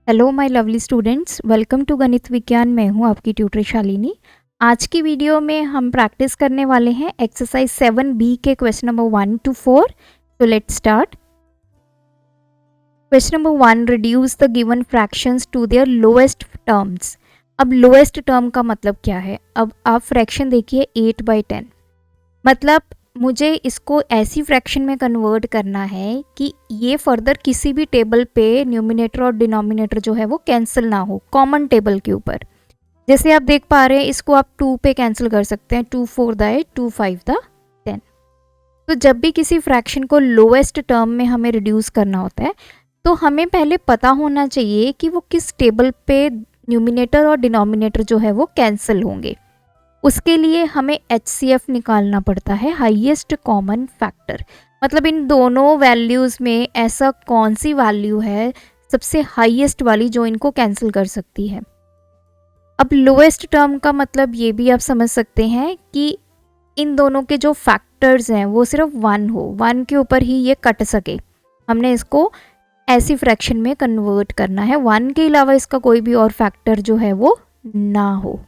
Hello my lovely students, welcome to Ganit Vigyan. मैं हूं आपकी ट्यूटर शालिनी। आज की वीडियो में हम प्रैक्टिस करने वाले हैं एक्सरसाइज 7B के क्वेश्चन नंबर 1 to 4। तो let's start. Question number 1, reduce the given fractions to their lowest terms. अब लोएस्ट टर्म का मतलब क्या है? अब आप फ्रैक्शन देखिए 8/10, मतलब मुझे इसको ऐसी फ्रैक्शन में कन्वर्ट करना है कि ये फर्दर किसी भी टेबल पे न्यूमिनेटर और डिनोमिनेटर जो है वो कैंसिल ना हो, कॉमन टेबल के ऊपर। जैसे आप देख पा रहे हैं, इसको आप 2 पे कैंसिल कर सकते हैं, 2 4 द 8, 2 5 द 10। तो जब भी किसी फ्रैक्शन को लोएस्ट टर्म में हमें रिड्यूस करना होता है तो हमें पहले पता होना चाहिए कि वो किस टेबल पे न्यूमिनेटर और डिनोमिनेटर जो है वो कैंसिल होंगे। उसके लिए हमें HCF निकालना पड़ता है, हाईएस्ट कॉमन फैक्टर। मतलब इन दोनों वैल्यूज़ में ऐसा कौन सी वैल्यू है सबसे हाईएस्ट वाली जो इनको कैंसिल कर सकती है। अब लोएस्ट टर्म का मतलब ये भी आप समझ सकते हैं कि इन दोनों के जो फैक्टर्स हैं वो सिर्फ 1 हो, 1 के ऊपर ही ये कट सके। हमने इसको ऐसी फ्रैक्शन में कन्वर्ट करना है, 1 के अलावा इसका कोई भी और फैक्टर जो है वो ना हो।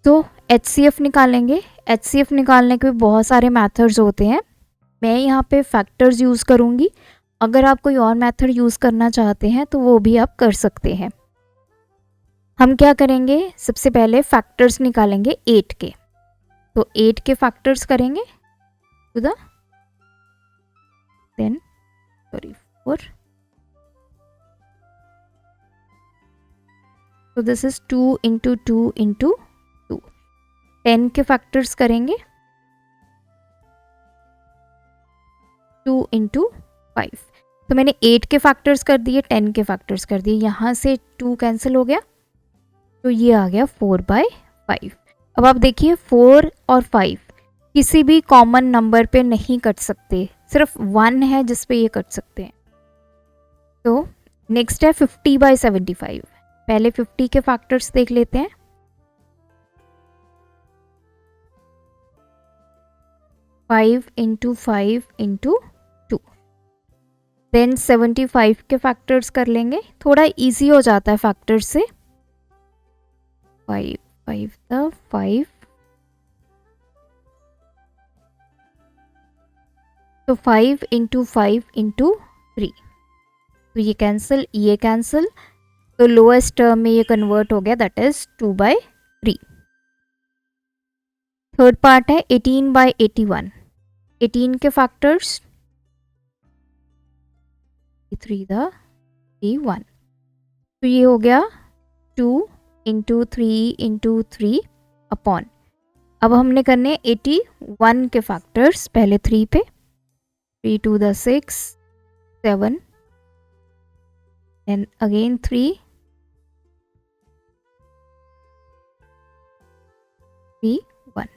तो HCF निकालेंगे। HCF निकालने के भी बहुत सारे मेथड्स होते हैं। मैं यहाँ पे फैक्टर्स यूज़ करूँगी। अगर आप कोई और मेथड यूज़ करना चाहते हैं तो वो भी आप कर सकते हैं। हम क्या करेंगे, सबसे पहले फैक्टर्स निकालेंगे 8 के। तो 8 के फैक्टर्स करेंगे टू द 4। तो दिस इज 2 इंटू 2 इंटू 2। 10 के फैक्टर्स करेंगे 2 इंटू 5। तो मैंने 8 के फैक्टर्स कर दिए, 10 के फैक्टर्स कर दिए। यहाँ से 2 कैंसिल हो गया तो ये आ गया 4/5। अब आप देखिए 4 और 5 किसी भी कॉमन नंबर पे नहीं कट सकते, सिर्फ 1 है जिस पे ये कट सकते हैं। तो नेक्स्ट है 50/75। पहले 50 के फैक्टर्स देख लेते हैं। 5 इंटू 5 इंटू 2। देन 75 के फैक्टर्स कर लेंगे, थोड़ा इजी हो जाता है फैक्टर्स से। 5 5 द 5। तो 5 इंटू 5 इंटू 3। तो ये कैंसिल, ये कैंसिल, तो लोएस्ट टर्म में ये कन्वर्ट हो गया, दैट इज 2/3। थर्ड पार्ट है 18/81। 18 के फैक्टर्स 3 द 1। तो ये हो गया 2 इंटू 3 इंटू 3 अपॉन। अब हमने करने 81 के फैक्टर्स, पहले 3 पे, 3 2 द 6 7, एंड अगेन 3 3 1।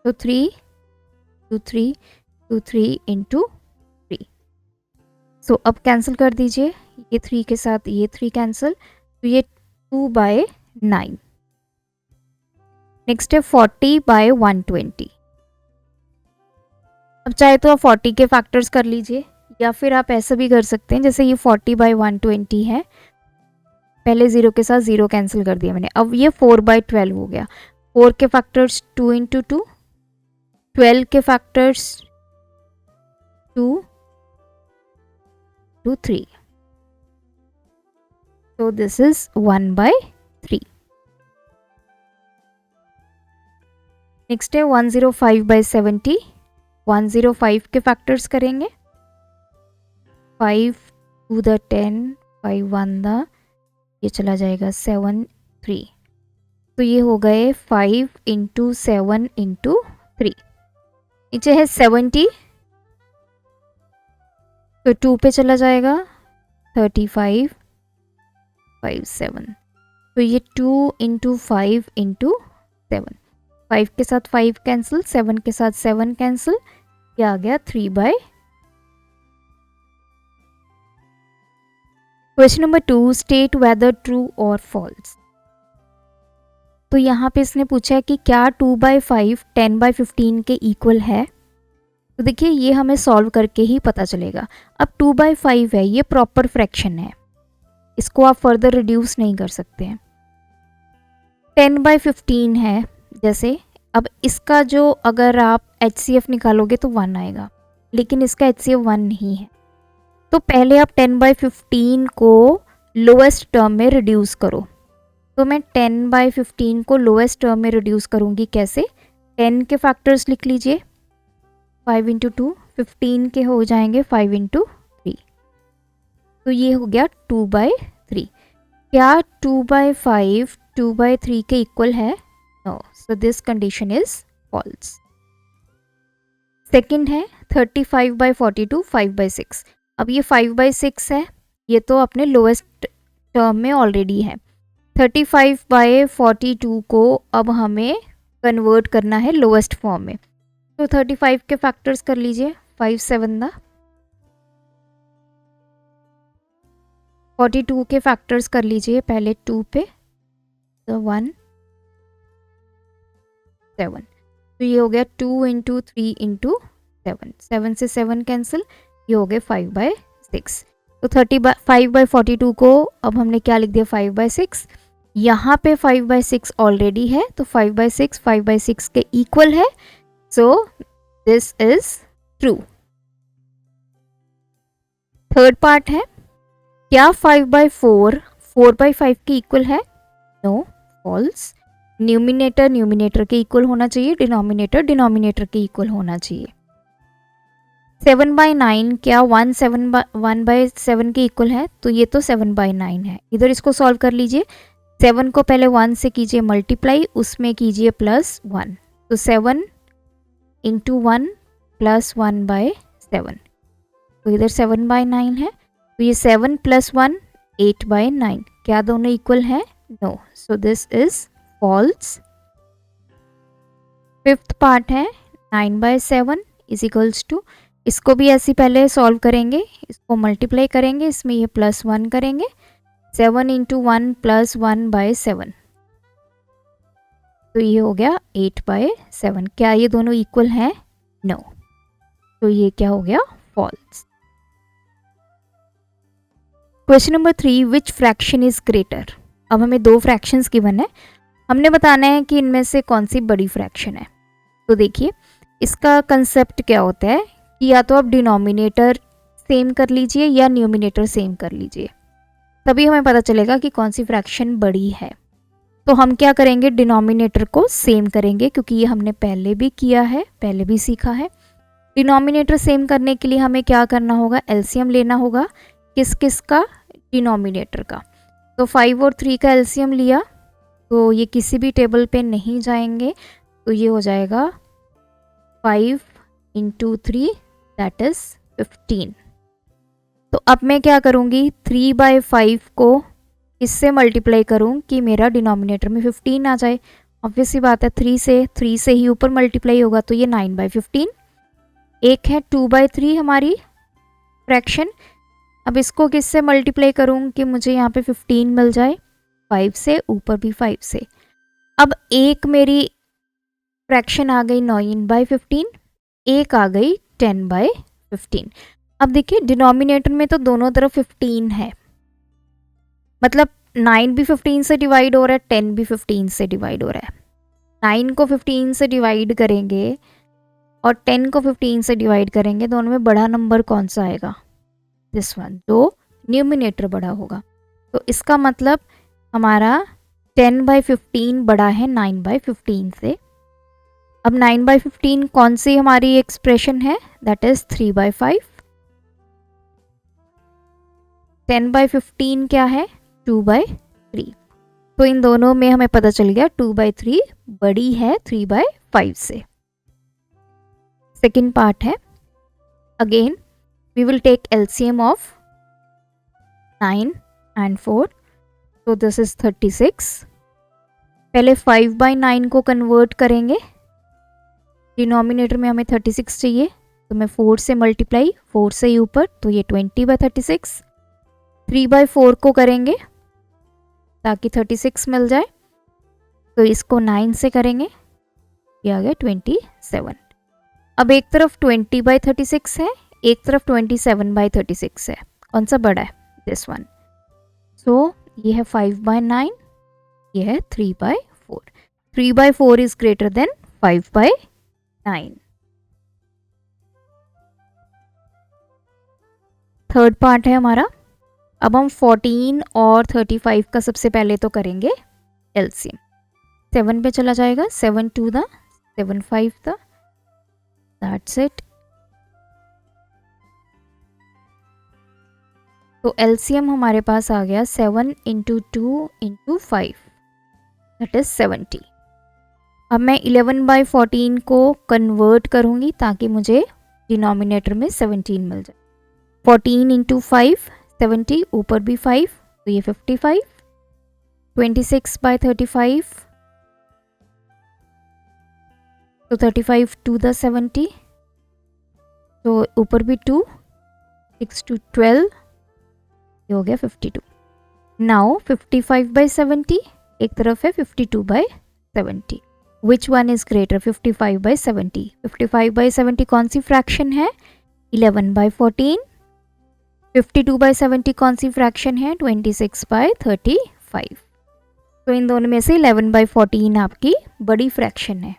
तो 3 2 3 2 3 इंटू 3। सो अब कैंसिल कर दीजिए, ये 3 के साथ ये 3 कैंसिल, तो ये 2/9। नेक्स्ट है 40/120। अब चाहे तो आप 40 के फैक्टर्स कर लीजिए, या फिर आप ऐसा भी कर सकते हैं, जैसे ये 40/120 है, पहले 0 के साथ 0 कैंसिल कर दिया मैंने। अब ये 4/12 हो गया। 4 के फैक्टर्स 2 इंटू 2। 12 के फैक्टर्स 2 2 3। तो दिस इज 1/3। नेक्स्ट है 105/70। 105 के फैक्टर्स करेंगे 5 2 द 10, 5 1 द, ये चला जाएगा 7 3। तो ये हो गए 5 इंटू 7 इंटू 3। नीचे है 70, तो 2 पे चला जाएगा 35 5 7। तो ये 2 इंटू 5 इंटू 7। 5 के साथ 5 कैंसिल, 7 के साथ 7 कैंसिल, ये आ गया 3/। Question number 2, state whether true और फॉल्स। तो यहाँ पे इसने पूछा है कि क्या 2/5 10/15 के इक्वल है। तो देखिए ये हमें सॉल्व करके ही पता चलेगा। अब 2/5 है, ये प्रॉपर फ्रैक्शन है, इसको आप फर्दर रिड्यूस नहीं कर सकते हैं। 10/15 है जैसे, अब इसका जो अगर आप HCF निकालोगे तो 1 आएगा, लेकिन इसका HCF 1 नहीं है। तो पहले आप 10/15 को लोएस्ट टर्म में रिड्यूस करो। तो मैं 10/15 को लोएस्ट टर्म में रिड्यूस करूँगी कैसे? 10 के फैक्टर्स लिख लीजिए, 5 × 2, 15 के हो जाएंगे 5 × 3, तो ये हो गया 2/3। क्या 2/5 2/3 के इक्वल है? No, so this condition is false. Second है 35/42 5/6। अब ये 5/6 है, ये तो अपने लोएस्ट टर्म में ऑलरेडी है। 35/42 को अब हमें कन्वर्ट करना है लोएस्ट फॉर्म में, तो 35 के फैक्टर्स कर लीजिए, 5 7 42 के फैक्टर्स कर लीजिए पहले 2 पे, तो 1 7, तो ये हो गया 2 × 3 × 7, 7 से 7 कैंसिल, ये हो गए 5/6। तो 35/42 को अब हमने क्या लिख दिया? 5/6। यहाँ पे 5/6 ऑलरेडी है, तो 5/6 5/6 के इक्वल है, so this is true. Third part है, क्या 5/4 4/5 के इक्वल है? No, false. न्यूमिनेटर न्यूमिनेटर के इक्वल होना चाहिए, डिनोमिनेटर डिनोमिनेटर के इक्वल होना चाहिए। 7/9 क्या 1/7 के इक्वल है? तो ये तो 7/9 है। इधर इसको सॉल्व कर लीजिए, 7 को पहले 1 से कीजिए मल्टीप्लाई, उसमें कीजिए +1, तो 7 × 1 + 1/7, तो इधर 7/9 है, तो ये 7 + 1 8/9, क्या दोनों इक्वल है? No, so this is false. Fifth part है 9/7 इज इक्वल्स टू, इसको भी ऐसे पहले सॉल्व करेंगे, इसको मल्टीप्लाई करेंगे, इसमें ये +1 करेंगे, 7 × 1 + 1/7, तो ये हो गया 8/7। क्या ये दोनों इक्वल हैं? नो, तो ये क्या हो गया? False. Question number 3, which fraction is greater? अब हमें 2 फ्रैक्शंस गिवन है, हमने बताना है कि इनमें से कौन सी बड़ी फ्रैक्शन है। तो देखिए, इसका कंसेप्ट क्या होता है कि या तो आप डिनोमिनेटर सेम कर लीजिए या न्यूमिनेटर सेम कर लीजिए, तभी हमें पता चलेगा कि कौन सी फ्रैक्शन बड़ी है। तो हम क्या करेंगे? डिनोमिनेटर को सेम करेंगे, क्योंकि ये हमने पहले भी किया है, पहले भी सीखा है। डिनोमिनेटर सेम करने के लिए हमें क्या करना होगा? एलसीएम लेना होगा। किस किस का? डिनोमिनेटर का। तो 5 और 3 का एलसीएम लिया, तो ये किसी भी टेबल पे नहीं जाएंगे, तो ये हो जाएगा 5 × 3 दैट इज 15। तो अब मैं क्या करूँगी? 3/5 को इससे मल्टीप्लाई करूँ कि मेरा डिनोमिनेटर में 15 आ जाए। ऑब्वियस सी बात है, 3 से ही ऊपर मल्टीप्लाई होगा, तो ये 9/15। एक है 2/3 हमारी फ्रैक्शन, अब इसको किससे मल्टीप्लाई करूँ कि मुझे यहाँ पे 15 मिल जाए? 5 से, ऊपर भी 5 से। अब एक मेरी फ्रैक्शन आ गई 9/15, एक आ गई 10/15। अब देखिए, डिनोमिनेटर में तो दोनों तरफ 15 है, मतलब 9 भी 15 से डिवाइड हो रहा है, 10 भी 15 से डिवाइड हो रहा है। 9 को 15 से डिवाइड करेंगे और 10 को 15 से डिवाइड करेंगे, दोनों में बड़ा नंबर कौन सा आएगा? दिस वन, जो न्यूमिनेटर बड़ा होगा। तो इसका मतलब हमारा 10/15 बड़ा है 9/15 से। अब 9/15 कौन सी हमारी एक्सप्रेशन है? That is 3/5। 10/15 क्या है? 2/3। तो इन दोनों में हमें पता चल गया 2/3 बड़ी है 3/5 से। सेकेंड पार्ट है, again we will take LCM of 9 and 4, so this is 36। पहले 5/9 को कन्वर्ट करेंगे, डिनोमिनेटर में हमें 36 चाहिए, तो मैं 4 से मल्टीप्लाई, 4 से ही ऊपर, तो ये 20/36। 3/4 को करेंगे ताकि 36 मिल जाए, तो इसको 9 से करेंगे, ये आ गया 27। अब एक तरफ 20/36 है, एक तरफ 27/36 है, कौन सा बड़ा है? This one. सो ये है 5/9, ये है 3/4। 3/4 is greater than 5/9। Third part है हमारा। अब हम 14 और 35 का सबसे पहले तो करेंगे एलसीएम। 7 पे चला जाएगा, 7 2 द 7 5 द, दैट्स इट। तो एलसीएम हमारे पास आ गया 7 × 2 × 5, दैट इज 70। अब मैं 11/14 को कन्वर्ट करूँगी ताकि मुझे डिनोमिनेटर में 17 मिल जाए। 14 × 5 70, ऊपर भी 5 तो ये 55। 26/35 तो 35 2 द 70, तो ऊपर भी 2, 6 2 12, ये हो गया 52। नाउ 55/70 एक तरफ है 52/70, विच वन इज ग्रेटर? 55/70। 55/70 कौन सी फ्रैक्शन है? 11/14। 52/70 कौन सी फ्रैक्शन है? 26/35। तो इन दोनों में से 11/14 आपकी बड़ी फ्रैक्शन है।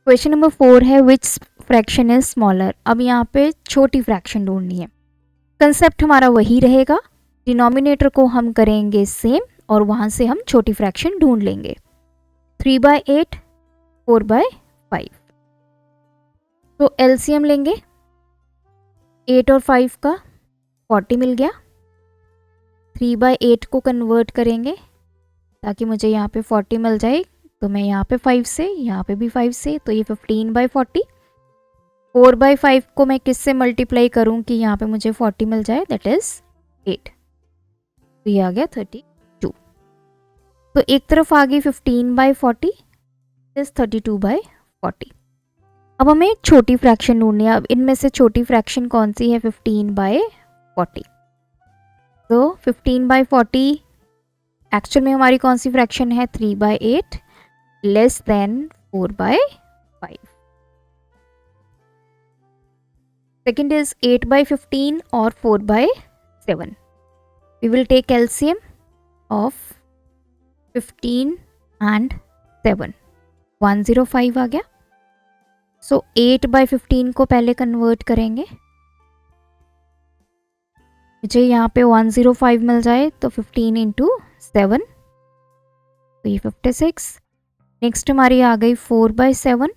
क्वेश्चन नंबर 4 है विच फ्रैक्शन इज स्मॉलर। अब यहाँ पे छोटी फ्रैक्शन ढूंढनी है। कंसेप्ट हमारा वही रहेगा, डिनोमिनेटर को हम करेंगे सेम और वहाँ से हम छोटी फ्रैक्शन ढूंढ लेंगे। 3/8, 4/5। तो एलसीएम लेंगे, 8 और 5 का 40 मिल गया। 3/8 को कन्वर्ट करेंगे ताकि मुझे यहाँ पे 40 मिल जाए, तो मैं यहाँ पे 5 से, यहाँ पे भी 5 से, तो ये 15/40। 4/5 को मैं किससे मल्टीप्लाई करूँ कि यहाँ पे मुझे 40 मिल जाए, दैट इज 8, तो ये आ गया 32। तो एक तरफ आ गई 15/40, इज 32/40। अब हमें एक छोटी फ्रैक्शन ढूंढनी है। अब इनमें से छोटी फ्रैक्शन कौन सी है? 15/40। तो 15/40 एक्चुअल में हमारी कौन सी फ्रैक्शन है? 3/8 लेस देन 4/5। सेकेंड इज 8/15 और 4/7। We will take LCM of 15 and 7। 105 आ गया। सो 8/15 को पहले कन्वर्ट करेंगे, मुझे यहाँ पे 105 मिल जाए, तो 15 × 7 तो ये 56। नेक्स्ट हमारी आ गई 4/7,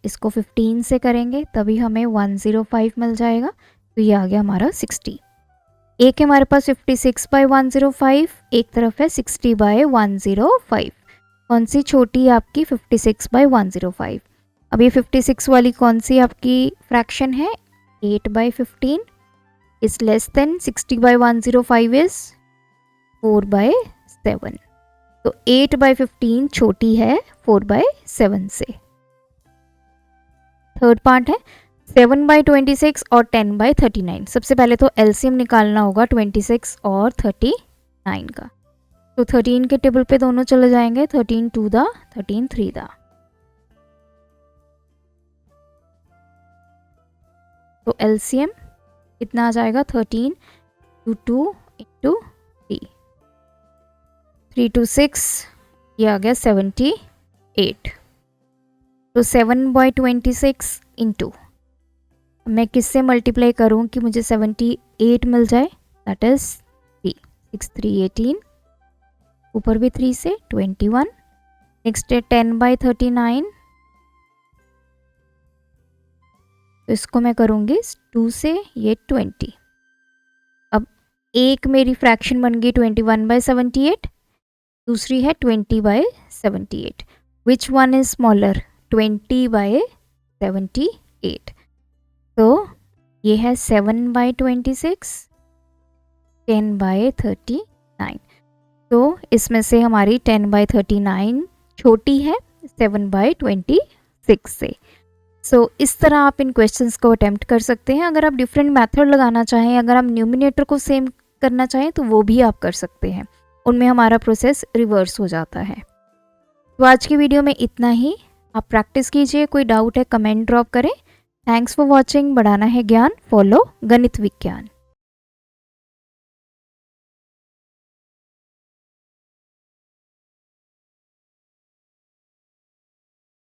इसको 15 से करेंगे तभी हमें 105 मिल जाएगा, तो ये आ गया हमारा 60। एक है हमारे पास 56/105, एक तरफ है 60/105। कौन सी छोटी आपकी? 56/105। अब ये 56 वाली कौन सी आपकी फ्रैक्शन है? 8/15 इज लेस देन 60/105 इज 4/7। तो 8/15 छोटी है 4/7 से। थर्ड पार्ट है 7/26 और 10/39। सबसे पहले तो एलसीएम निकालना होगा 26 और 39 का। तो 13 के टेबल पे दोनों चले जाएंगे, 13 2 दा, 13 3 दा। तो एलसीएम कितना आ जाएगा? 13 2 2 × 3, 3 2 6, ये आ गया 78। तो 7/26 इंटू, मैं किससे मल्टीप्लाई करूँ कि मुझे 78 मिल जाए, दैट इज 3, 6 3 18, ऊपर भी 3 से 21। नेक्स्ट है 10/39, तो इसको मैं करूँगी 2 से, ये 20। अब एक मेरी फ्रैक्शन बन गई 21/78, दूसरी है 20/78। Which one is smaller? 20/78। तो ये है 7/26, 10/39। तो इसमें से हमारी 10/39 छोटी है 7/26 से। सो इस तरह आप इन क्वेश्चंस को अटेम्प्ट कर सकते हैं। अगर आप डिफरेंट मेथड लगाना चाहें, अगर आप न्यूमिनेटर को सेम करना चाहें तो वो भी आप कर सकते हैं, उनमें हमारा प्रोसेस रिवर्स हो जाता है। तो आज की वीडियो में इतना ही। आप प्रैक्टिस कीजिए, कोई डाउट है कमेंट ड्रॉप करें। Thanks for watching. बढ़ाना है ज्ञान, फॉलो गणित विज्ञान।